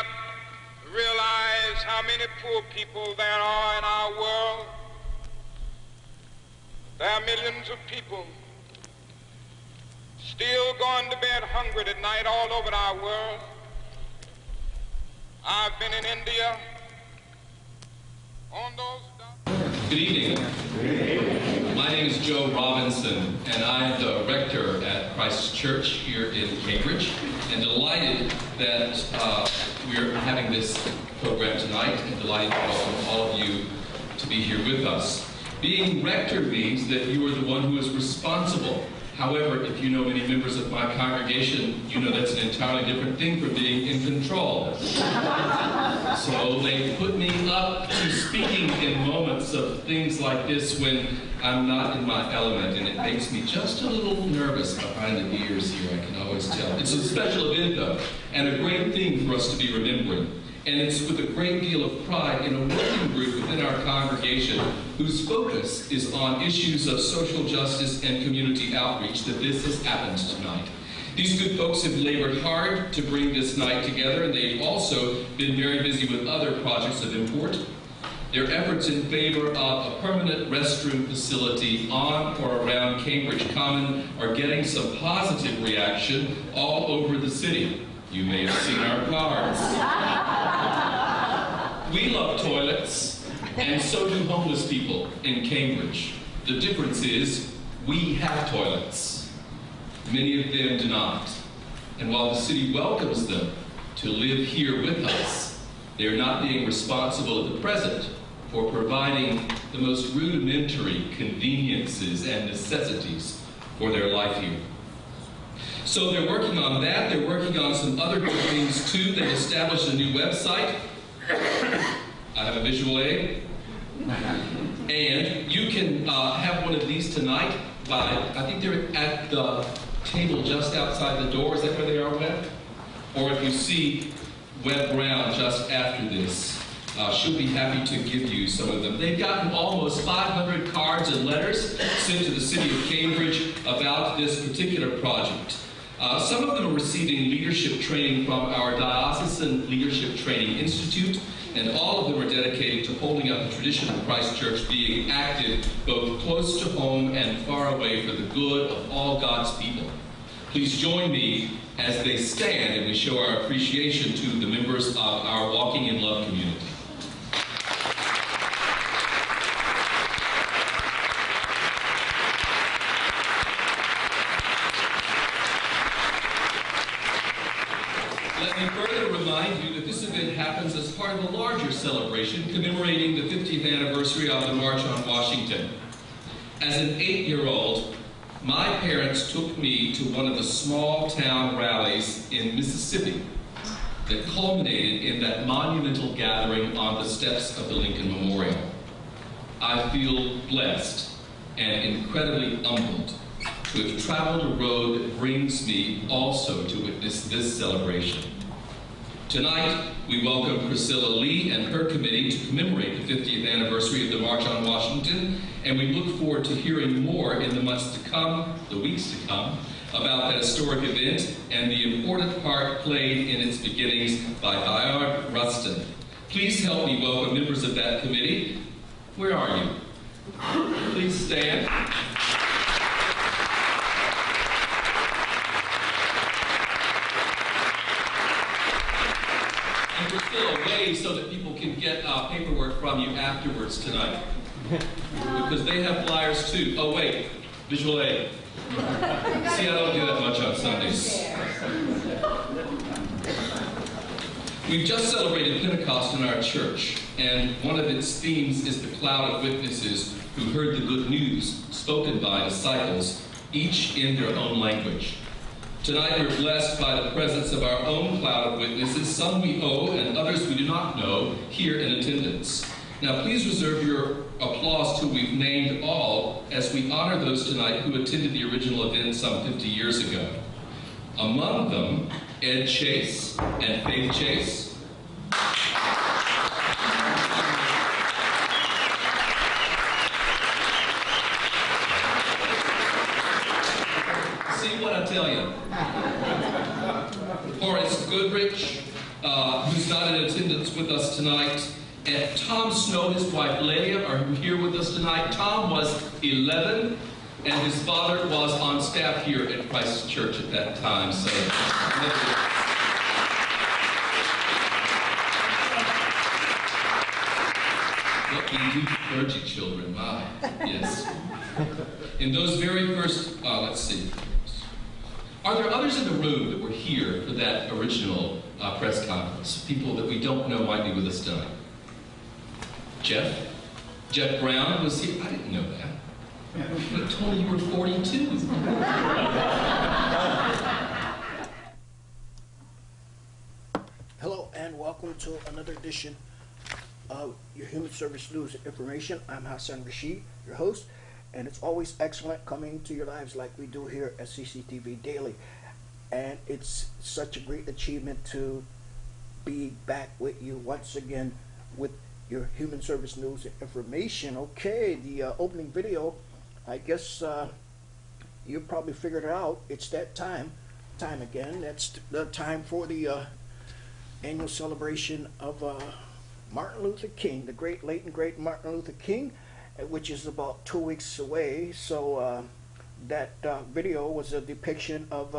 not realize how many poor people there are in our world. There are millions of people still going to bed hungry tonight all over our world. I've been in India on those... Good evening. My name is Joe Robinson, and I'm the rector at Christ Church here in Cambridge, and delighted that we're having this program tonight, and delighted to welcome all of you to be here with us. Being rector means that you are the one who is responsible. However, if you know many members of my congregation, you know that's an entirely different thing from being in control. So they put me up to speaking in moments of things like this when I'm not in my element, and it makes me just a little nervous behind the ears here, I can always tell. It's a special event, though, and a great thing for us to be remembering. And it's with a great deal of pride in a working group within our congregation whose focus is on issues of social justice and community outreach that this has happened tonight. These good folks have labored hard to bring this night together, and they've also been very busy with other projects of import. Their efforts in favor of a permanent restroom facility on or around Cambridge Common are getting some positive reaction all over the city. You may have seen our cards. We love toilets, and so do homeless people in Cambridge. The difference is we have toilets. Many of them do not. And while the city welcomes them to live here with us, they are not being responsible at the present for providing the most rudimentary conveniences and necessities for their life here. So they're working on that. They're working on some other good things too. They've established a new website. I have a visual aid. And you can have one of these tonight by, I think they're at the table just outside the door. Is that where they are, Web? Or if you see Web Brown just after this, she'll be happy to give you some of them. They've gotten almost 500 cards and letters sent to the city of Cambridge about this particular project. Some of them are receiving leadership training from our Diocesan Leadership Training Institute, and all of them are dedicated to holding up the tradition of Christ Church being active both close to home and far away for the good of all God's people. Please join me as they stand and we show our appreciation to the members of our Walking in Love community. Let me further remind you that this event happens as part of a larger celebration commemorating the 50th anniversary of the March on Washington. As an 8-year-old, my parents took me to one of the small town rallies in Mississippi that culminated in that monumental gathering on the steps of the Lincoln Memorial. I feel blessed and incredibly humbled to have traveled a road that brings me also to witness this celebration. Tonight, we welcome Priscilla Lee and her committee to commemorate the 50th anniversary of the March on Washington, and we look forward to hearing more in the months to come, the weeks to come, about that historic event and the important part played in its beginnings by Bayard Rustin. Please help me welcome members of that committee. Where are you? Please stand. And we're still away so that people can get paperwork from you afterwards tonight. Because they have flyers too. Oh wait, visual aid. See, I don't do that much on Sundays. We've just celebrated Pentecost in our church, and one of its themes is the cloud of witnesses who heard the good news spoken by disciples, each in their own language. Tonight we're blessed by the presence of our own cloud of witnesses, some we owe and others we do not know, here in attendance. Now please reserve your applause till we've named all as we honor those tonight who attended the original event some 50 years ago. Among them, Ed Chase and Faith Chase. See what I tell you. Horace Goodrich, who's who's not in attendance with us tonight. And Tom Snow, his wife Leah, are here with us tonight. Tom was 11, and his father was on staff here at Christ Church at that time. So, what we do to clergy children, my, yes. In those very first, let's see. Are there others in the room that were here for that original press conference? People that we don't know might be with us tonight. Jeff? Jeff Brown was here. I didn't know that. But told me you were 42. Hello and welcome to another edition of your Human Service News and Information. I'm Hassan Rashid, your host, and it's always excellent coming to your lives like we do here at CCTV Daily. And it's such a great achievement to be back with you once again with your Human Service News and Information. Okay, the opening video, I guess you probably figured it out. It's that time again. That's the time for the annual celebration of Martin Luther King, the late and great Martin Luther King, which is about 2 weeks away. So that video was a depiction of,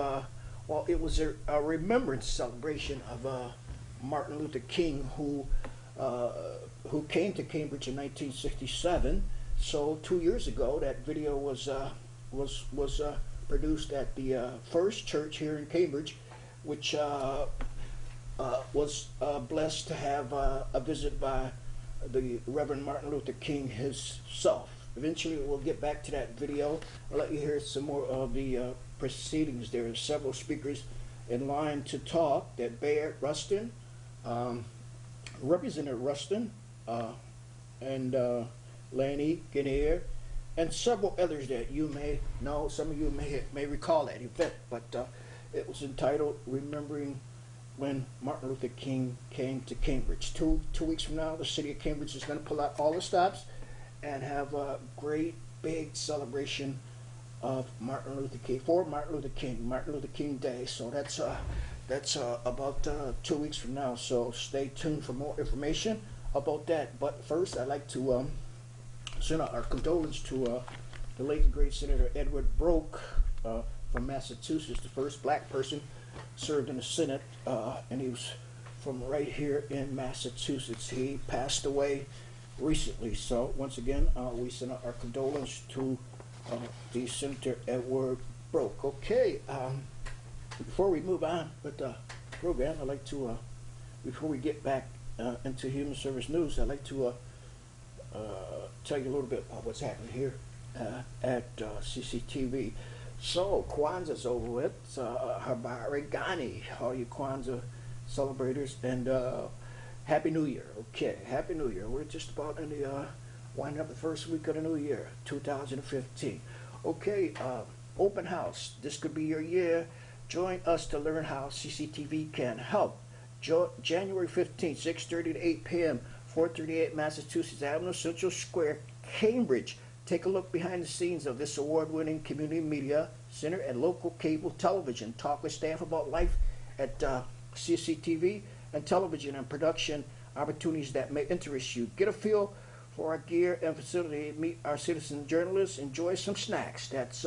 well, it was a remembrance celebration of Martin Luther King, who came to Cambridge in 1967. So 2 years ago, that video was produced at the First Church here in Cambridge, which was blessed to have a visit by the Reverend Martin Luther King himself. Eventually, we'll get back to that video. I'll let you hear some more of the proceedings. There are several speakers in line to talk. That Baird Rustin, Representative Rustin, and Lanny Guinier, and several others that you may know. Some of you may recall that event, but it was entitled "Remembering When Martin Luther King Came to Cambridge." Two weeks from now, the city of Cambridge is going to pull out all the stops and have a great big celebration of Martin Luther King, for Martin Luther King Day. So that's about 2 weeks from now. So stay tuned for more information about that. But first, I'd like to send out our condolences to the late and great Senator Edward Broke from Massachusetts, the first black person served in the Senate, and he was from right here in Massachusetts. He passed away recently. So once again, we send out our condolences to the Senator Edward Broke. Okay, before we move on with the program, I'd like to, before we get back into Human Service News, I'd like to tell you a little bit about what's happening here at CCTV. So, Kwanzaa's over with. Habari Gani, all you Kwanzaa celebrators, and Happy New Year. Okay, Happy New Year. We're just about in the winding up the first week of the new year, 2015. Okay, open house. This could be your year. Join us to learn how CCTV can help. January 15th, 6:30 to 8 p.m., 438 Massachusetts Avenue, Central Square, Cambridge. Take a look behind the scenes of this award-winning community media center and local cable television. Talk with staff about life at CCTV and television and production opportunities that may interest you. Get a feel for our gear and facility. Meet our citizen journalists. Enjoy some snacks. That's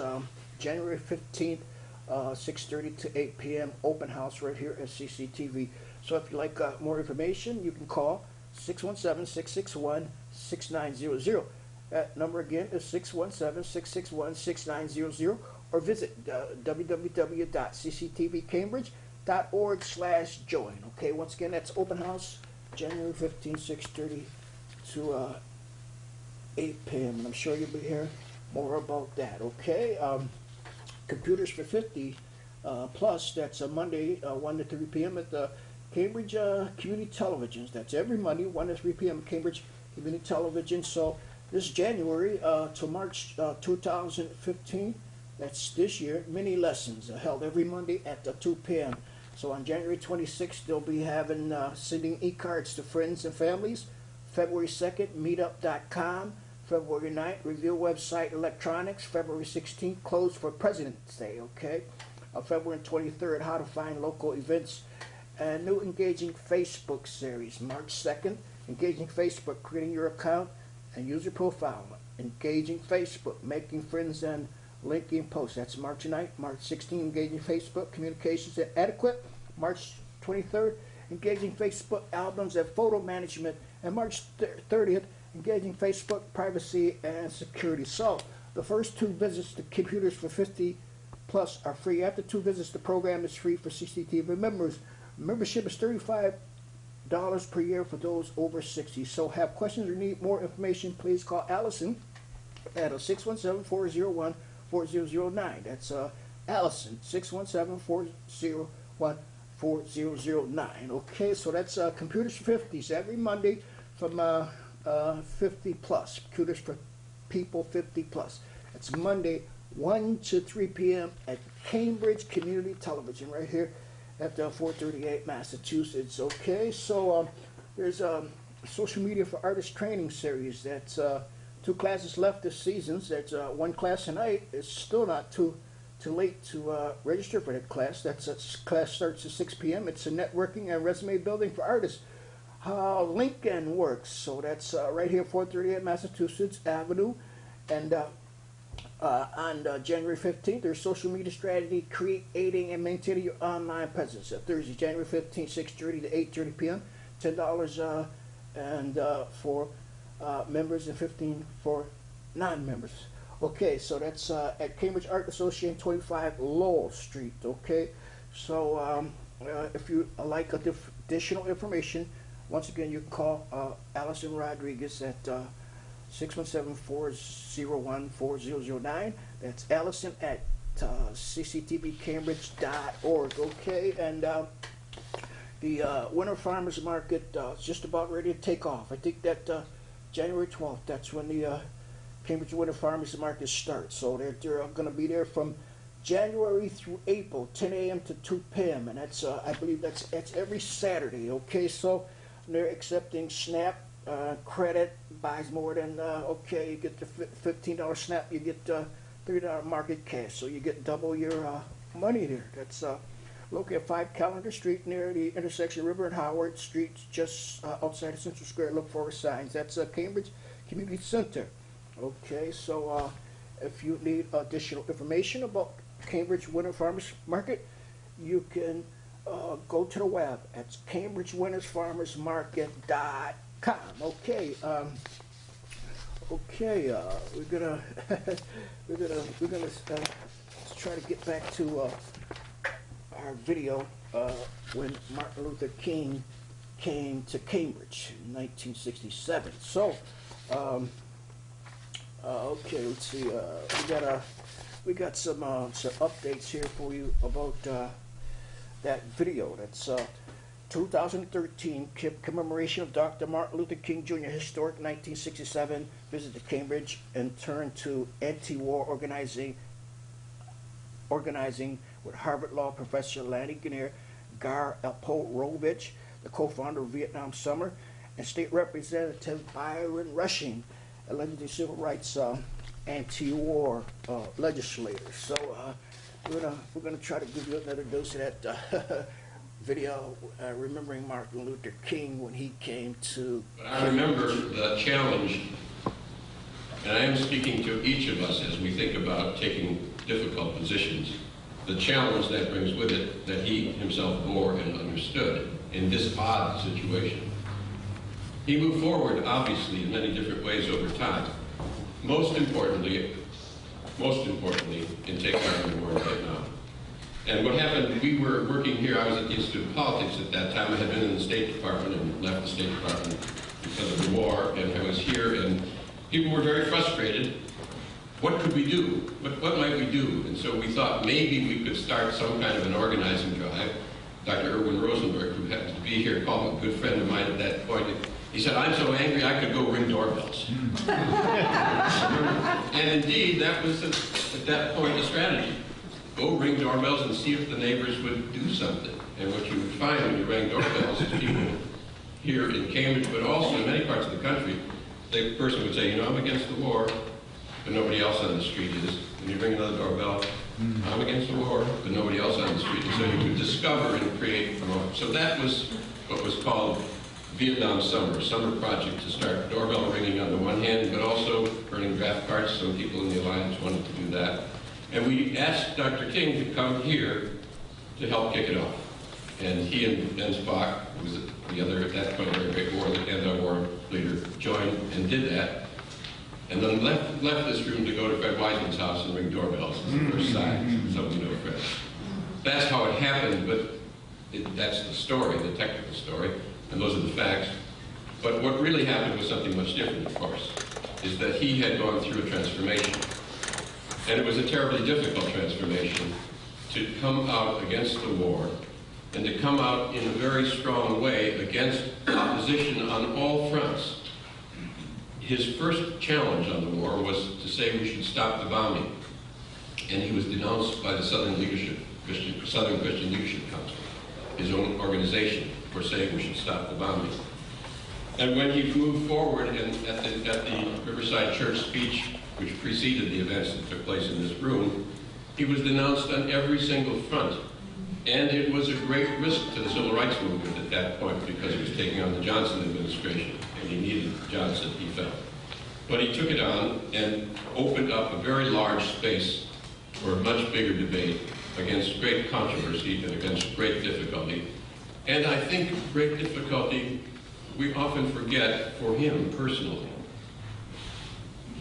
January 15th, 6:30 to 8 p.m. Open house right here at CCTV. So if you'd like more information, you can call 617-661-6900. That number again is 617-661-6900, or visit www.cctvcambridge.org/join. Okay, once again, that's open house, January 15, 6:30 to 8 p.m. And I'm sure you'll be hearing more about that. Okay, Computers for 50 plus. That's a Monday, 1 to 3 p.m. at the Cambridge Community Televisions. That's every Monday, 1 to 3 p.m. at Cambridge Community Television. So this January to March 2015, that's this year, mini lessons are held every Monday at 2 p.m. So on January 26th, they'll be having sending e-cards to friends and families. February 2nd, meetup.com. February 9th, review website electronics. February 16th, closed for President's Day, okay? February 23rd, how to find local events and new engaging Facebook series, March 2nd. Engaging Facebook, creating your account and user profile. Engaging Facebook, making friends and linking posts. That's March 9th. March 16th, engaging Facebook, communications and adequate. March 23rd, engaging Facebook, albums and photo management. And March 30th, engaging Facebook, privacy and security. So the first 2 visits to Computers for 50 Plus are free. After 2 visits, the program is free for CCTV members. Membership is $35 per year for those over 60. So have questions or need more information, please call Allison at 617-401-4009. That's Allison, 617-401-4009. Okay, so that's Computers for 50s every Monday from 50 plus. Computers for people 50 plus. It's Monday 1 to 3 p.m. at Cambridge Community Television right here at 438 Massachusetts. Okay, so there's a social media for artists training series. That's 2 classes left this season. There's 1 class tonight. It's still not too late to register for that class. Class starts at 6 p.m. It's a networking and resume building for artists. How LinkedIn works. So that's right here, 438 Massachusetts Avenue. And on January 15th, there's social media strategy, creating and maintaining your online presence. Thursday, January 15th, 6:30 to 8:30 p.m. $10 and for members and $15 for non-members. Okay, so that's at Cambridge Art Association, 25 Lowell Street. Okay, so if you like additional information, once again, you can call Allison Rodriguez at 617-401-4009. That's Allison at cctvcambridge.org. Okay, and the Winter Farmers Market is just about ready to take off. I think that January 12th, that's when the Cambridge Winter Farmers Market starts. So they're going to be there from January through April, 10 a.m. to 2 p.m. And that's I believe that's every Saturday. Okay, so they're accepting SNAP credit. Buys more than okay, you get the $15 SNAP, you get $30 market cash, so you get double your money there. That's located at 5 Callender Street near the intersection of River and Howard Streets, just outside of Central Square. Look for signs. That's Cambridge Community Center. Okay, so if you need additional information about Cambridge Winter Farmers Market, you can go to the web at CambridgeWintersFarmersMarket.com. Okay, we're gonna try to get back to our video when Martin Luther King came to Cambridge in 1967. So, okay, let's see. We got some updates here for you about that video. That's 2013 commemoration of Dr. Martin Luther King Jr. Historic 1967 visit to Cambridge and turn to anti-war organizing with Harvard Law professor Lanny Guinier, Gar Alporovich, the co-founder of Vietnam Summer, and State Representative Byron Rushing, a legendary civil rights anti-war legislator. So we're gonna try to give you another dose of that video remembering Martin Luther King when he came to I remember the challenge, and I am speaking to each of us as we think about taking difficult positions, the challenge that brings with it that he himself bore and understood in this odd situation. He moved forward, obviously, in many different ways over time. Most importantly, in taking part in the war in Vietnam. And what happened, we were working here, I was at the Institute of Politics at that time. I had been in the State Department and left the State Department because of the war, and I was here, and people were very frustrated. What could we do? What might we do? And so we thought maybe we could start some kind of an organizing drive. Dr. Erwin Rosenberg, who happens to be here, called a good friend of mine at that point. He said, "I'm so angry I could go ring doorbells." And indeed, that was at that point the strategy. Go ring doorbells and see if the neighbors would do something. And what you would find when you rang doorbells is people here in Cambridge, but also in many parts of the country, the person would say, "You know, I'm against the war," but nobody else on the street is. And you ring another doorbell, I'm against the war, but nobody else on the street. And so you could discover and create from home. So that was what was called Vietnam summer project, to start doorbell ringing on the one hand, but also burning draft cards. Some people in the Alliance wanted to do that. And we asked Dr. King to come here to help kick it off. And he and Ben Spock, who was the other, at that point, very great anti-war leader, joined and did that. And then left this room to go to Fred Wiseman's house and ring doorbells. It's the first sign. Some of you know Fred. That's how it happened, but that's the story, the technical story, and those are the facts. But what really happened was something much different, of course, is that he had gone through a transformation. And it was a terribly difficult transformation to come out against the war and to come out in a very strong way against opposition on all fronts. His first challenge on the war was to say we should stop the bombing. And he was denounced by the Southern Leadership, Southern Christian Leadership Council, his own organization, for saying we should stop the bombing. And when he moved forward and at the Riverside Church speech, which preceded the events that took place in this room, he was denounced on every single front. And it was a great risk to the civil rights movement at that point, because he was taking on the Johnson administration, and he needed Johnson, he felt. But he took it on and opened up a very large space for a much bigger debate against great controversy and against great difficulty. And I think great difficulty we often forget for him personally.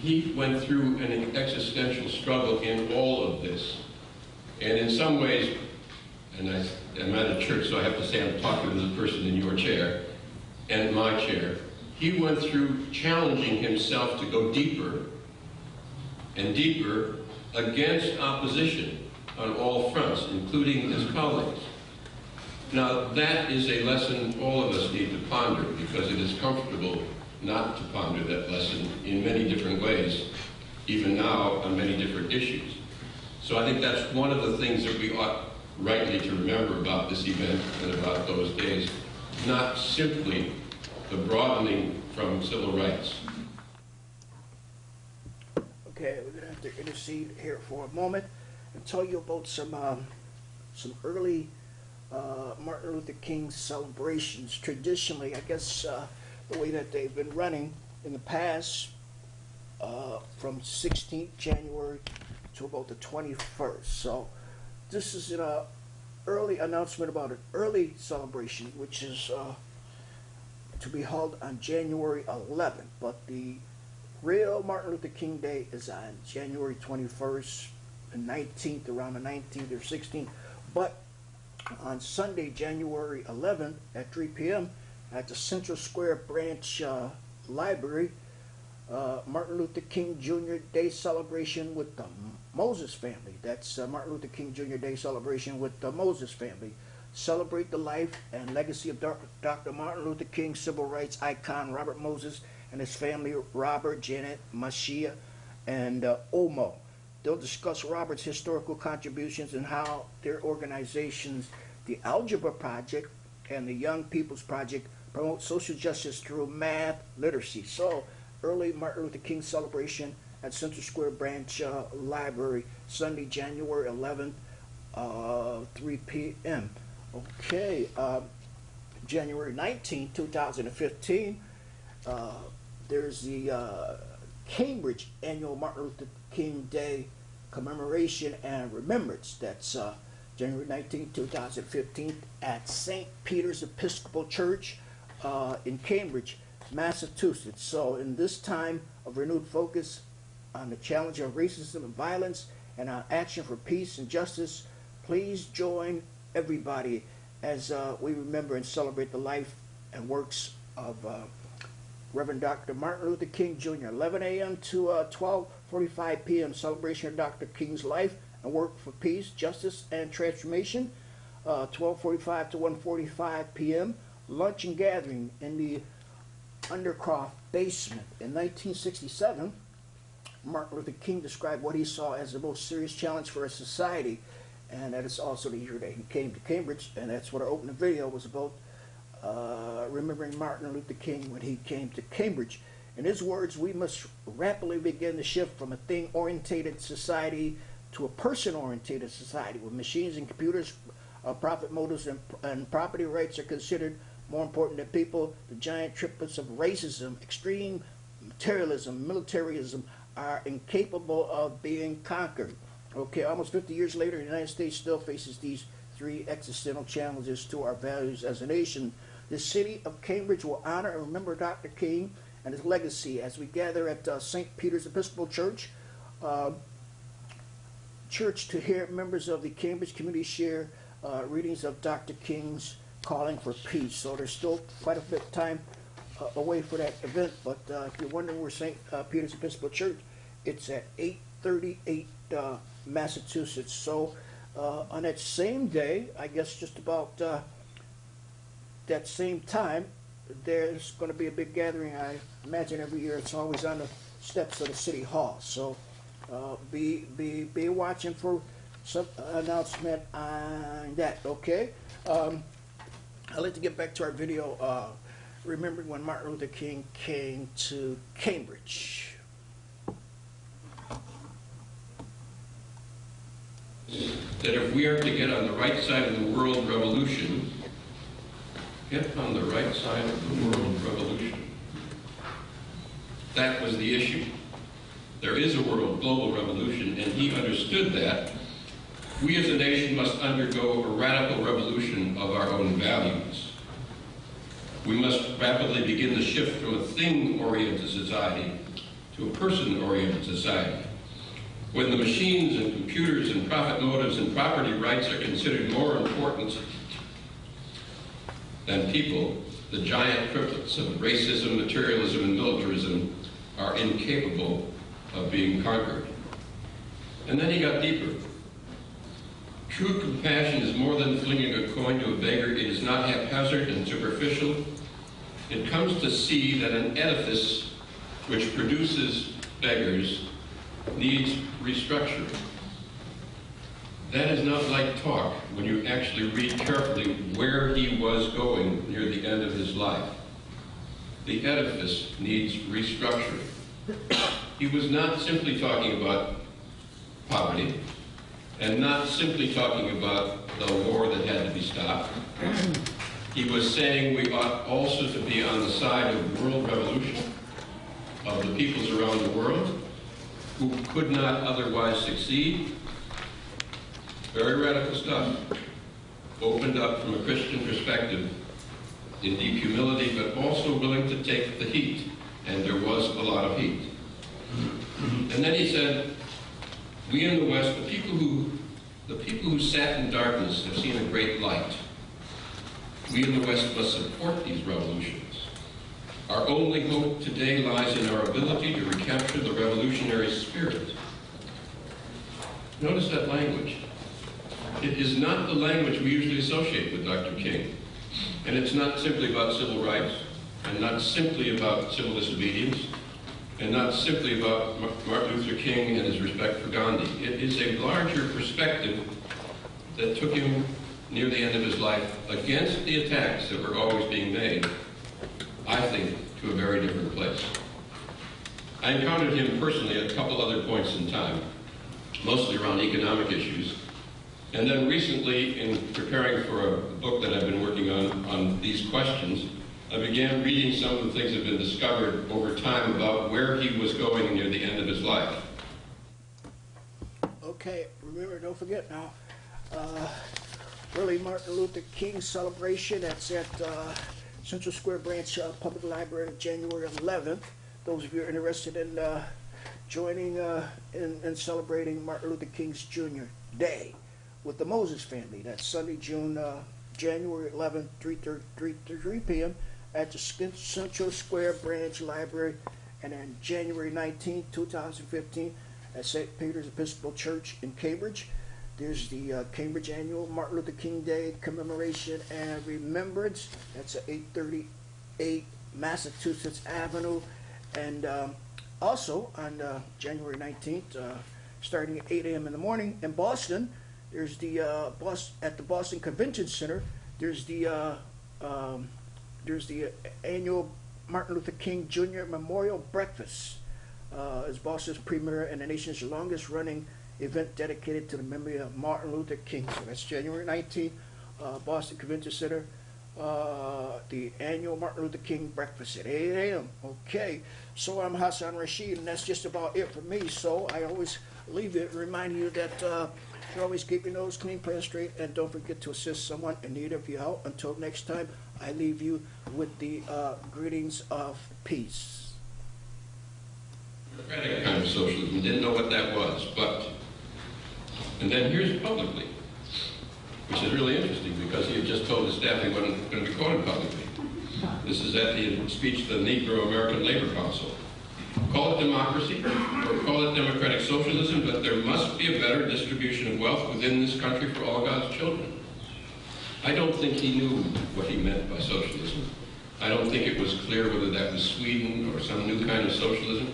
He went through an existential struggle in all of this. And in some ways, and I'm at a church, so I have to say I'm talking to the person in your chair and my chair. He went through challenging himself to go deeper and deeper against opposition on all fronts, including his colleagues. Now, that is a lesson all of us need to ponder, because it is comfortable not to ponder that lesson in many different ways, even now on many different issues. So I think that's one of the things that we ought rightly to remember about this event and about those days, not simply the broadening from civil rights. Okay, we're gonna have to intercede here for a moment and tell you about some early Martin Luther King celebrations. Traditionally, I guess the way that they've been running in the past, from 16th January to about the 21st. So this is an early announcement about an early celebration, which is to be held on January 11th. But the real Martin Luther King Day is on January 21st and 19th, around the 19th or 16th. But on Sunday, January 11th at 3 p.m. at the Central Square Branch Library, Martin Luther King Jr. Day celebration with the Moses family. That's Martin Luther King Jr. Day celebration with the Moses family. Celebrate the life and legacy of Dr. Martin Luther King, civil rights icon Robert Moses and his family, Robert, Janet, Mashia, and Omo. They'll discuss Robert's historical contributions and how their organizations, the Algebra Project and the Young People's Project, promote social justice through math literacy. So, early Martin Luther King celebration at Central Square Branch Library, Sunday, January 11th, 3 p.m. Okay, January 19, 2015, there's the Cambridge Annual Martin Luther King Day Commemoration and Remembrance. That's January 19, 2015 at St. Peter's Episcopal Church in Cambridge, Massachusetts. So in this time of renewed focus on the challenge of racism and violence and on action for peace and justice, please join everybody as we remember and celebrate the life and works of Reverend Dr. Martin Luther King Jr. 11 a.m. to 12:45 p.m. celebration of Dr. King's life and work for peace, justice, and transformation. 12:45 to 1:45 p.m. lunch and gathering in the Undercroft basement. In 1967, Martin Luther King described what he saw as the most serious challenge for his society, and that is also the year that he came to Cambridge, and that's what our opening video was about. Remembering Martin Luther King when he came to Cambridge. In his words, we must rapidly begin the shift from a thing-orientated society to a person-oriented society where machines and computers, profit motives, and property rights are considered more important than people. The giant triplets of racism, extreme materialism, militarism are incapable of being conquered. Okay, almost 50 years later, the United States still faces these three existential challenges to our values as a nation. The city of Cambridge will honor and remember Dr. King and his legacy as we gather at St. Peter's Episcopal Church to hear members of the Cambridge community share readings of Dr. King's Calling for Peace. So there's still quite a bit of time away for that event, but if you're wondering where St. Peter's Episcopal Church, it's at 838 Massachusett. So on that same day, I guess just about that same time, there's going to be a big gathering. I imagine every year it's always on the steps of the City Hall. So be watching for some announcement on that, okay? I'd like to get back to our video, remembering when Martin Luther King came to Cambridge. That if we are to get on the right side of the world revolution, get on the right side of the world revolution. That was the issue. There is a global revolution, and he understood that. We as a nation must undergo a radical revolution of our own values. We must rapidly begin the shift from a thing-oriented society to a person-oriented society. When the machines and computers and profit motives and property rights are considered more important than people, the giant triplets of racism, materialism, and militarism are incapable of being conquered. And then he got deeper. True compassion is more than flinging a coin to a beggar. It is not haphazard and superficial. It comes to see that an edifice which produces beggars needs restructuring. That is not light talk when you actually read carefully where he was going near the end of his life. The edifice needs restructuring. He was not simply talking about poverty, and not simply talking about the war that had to be stopped. He was saying we ought also to be on the side of world revolution, of the peoples around the world who could not otherwise succeed. Very radical stuff, opened up from a Christian perspective in deep humility, but also willing to take the heat, and there was a lot of heat. And then he said, we in the West, the people who sat in darkness have seen a great light. We in the West must support these revolutions. Our only hope today lies in our ability to recapture the revolutionary spirit. Notice that language. It is not the language we usually associate with Dr. King. And it's not simply about civil rights, and not simply about civil disobedience, and not simply about Martin Luther King and his respect for Gandhi. It is a larger perspective that took him near the end of his life against the attacks that were always being made, I think, to a very different place. I encountered him personally at a couple other points in time, mostly around economic issues. And then recently, in preparing for a book that I've been working on these questions, I began reading some of the things that have been discovered over time about where he was going near the end of his life. Okay, remember, don't forget now, early Martin Luther King celebration. That's at Central Square Branch Public Library, January 11th. Those of you who are interested in joining in celebrating Martin Luther King's Jr. Day with the Moses family. That's Sunday, January 11th, 3 p.m. at the Central Square Branch Library. And then January 19th, 2015 at St. Peter's Episcopal Church in Cambridge. There's the Cambridge Annual Martin Luther King Day Commemoration and Remembrance. That's at 838 Massachusetts Avenue. And also on January 19th, starting at 8 a.m. in the morning in Boston, there's the at the Boston Convention Center. There's the annual Martin Luther King Jr. Memorial Breakfast. It's Boston's premier and the nation's longest-running event dedicated to the memory of Martin Luther King. So that's January 19th, Boston Convention Center, the annual Martin Luther King breakfast at 8 a.m. Okay, so I'm Hassan Rashid, and that's just about it for me. So I always leave it reminding you that you always keep your nose clean, plan straight, and don't forget to assist someone in need of your help. Until next time, I leave you with the greetings of peace. Democratic kind of socialism, didn't know what that was, and then here's publicly, which is really interesting because he had just told his staff he wasn't going to be quoted publicly. This is at the speech of the Negro American Labor Council. Call it democracy or call it democratic socialism, but there must be a better distribution of wealth within this country for all God's children. I don't think he knew what he meant by socialism. I don't think it was clear whether that was Sweden or some new kind of socialism,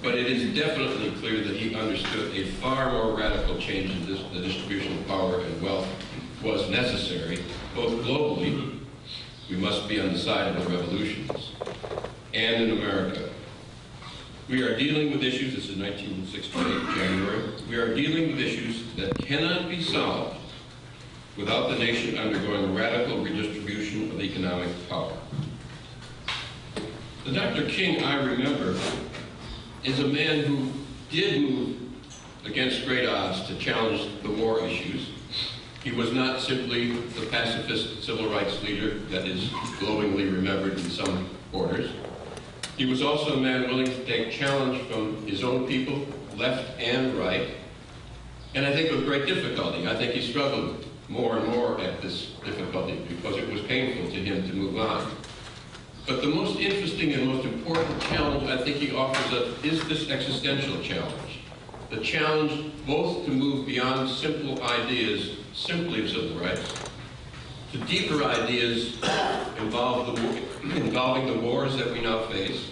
but it is definitely clear that he understood a far more radical change in the distribution of power and wealth was necessary, both globally, we must be on the side of the revolutions, and in America. We are dealing with issues, this is 1968, January, we are dealing with issues that cannot be solved without the nation undergoing radical redistribution of economic power. The Dr. King I remember is a man who did move against great odds to challenge the war issues. He was not simply the pacifist civil rights leader that is glowingly remembered in some quarters. He was also a man willing to take challenge from his own people, left and right, and I think with great difficulty. I think he struggled more and more at this difficulty because it was painful to him to move on. But the most interesting and most important challenge I think he offers us is this existential challenge. The challenge both to move beyond simple ideas, simply of civil rights, to deeper ideas involving the wars that we now face,